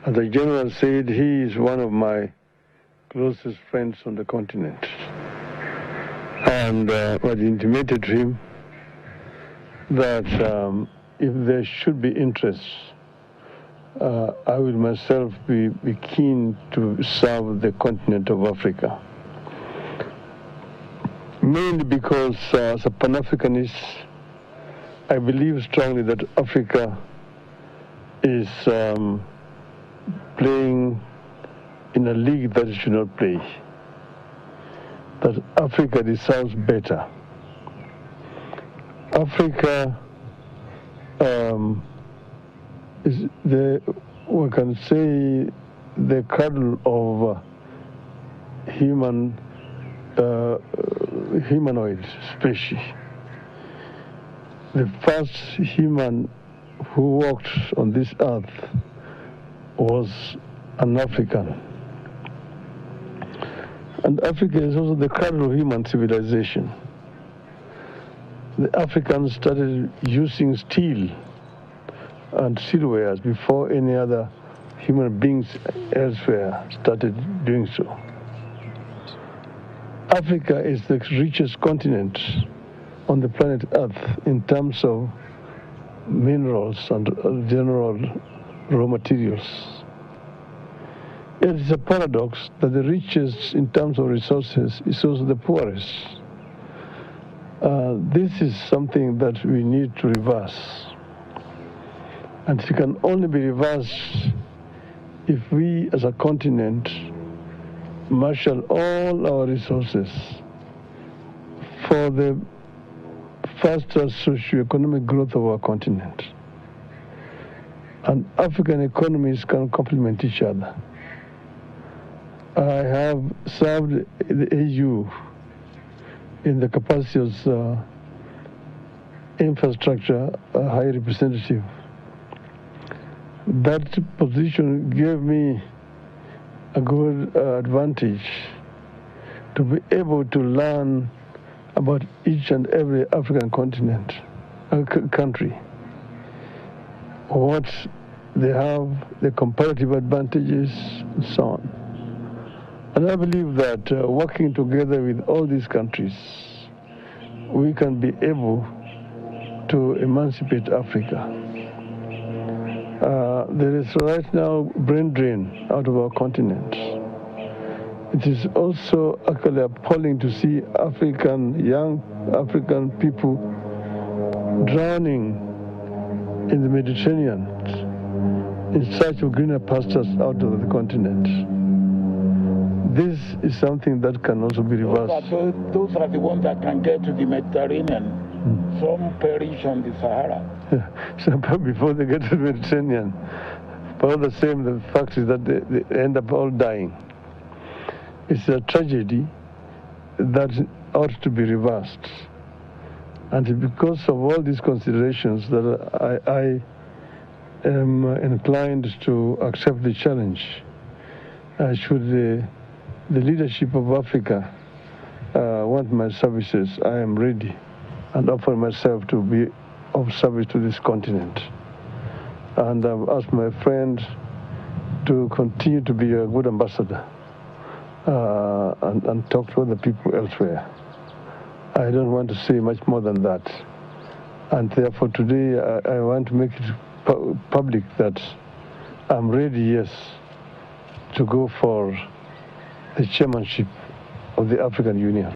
As the general said, he is one of my closest friends on the continent. And I intimated to him that if there should be interest, I will myself be keen to serve the continent of Africa. Mainly because as a Pan-Africanist, I believe strongly that Africa is playing in a league that it should not play. That Africa deserves better. Africa is we can say, the cradle of humanoid species. The first human who walked on this earth was an African. And Africa is also the cradle of human civilization. The Africans started using steel and silverware before any other human beings elsewhere started doing so. Africa is the richest continent on the planet Earth in terms of minerals and general raw materials. It is a paradox that the richest in terms of resources is also the poorest. This is something that we need to reverse. And it can only be reversed if we as a continent marshal all our resources for the faster socio-economic growth of our continent. And African economies can complement each other. I have served the AU in the capacity as infrastructure high representative. That position gave me a good advantage to be able to learn about each and every African continent, country, what they have, the comparative advantages, and so on. And I believe that working together with all these countries, we can be able to emancipate Africa. There is right now brain drain out of our continent. It is also actually appalling to see young African people drowning in the Mediterranean in search of greener pastures out of the continent. This is something that can also be reversed. Those are the ones that can get to the Mediterranean. Some perish on the Sahara. So before they get to the Mediterranean, but all the same, the fact is that they end up all dying. It's a tragedy that ought to be reversed. And because of all these considerations that I am inclined to accept the challenge. Should the leadership of Africa want my services, I am ready and offer myself to be of service to this continent. And I've asked my friend to continue to be a good ambassador and talk to other people elsewhere. I don't want to say much more than that. And therefore today I want to make it public that I'm ready, yes, to go for the chairmanship of the African Union.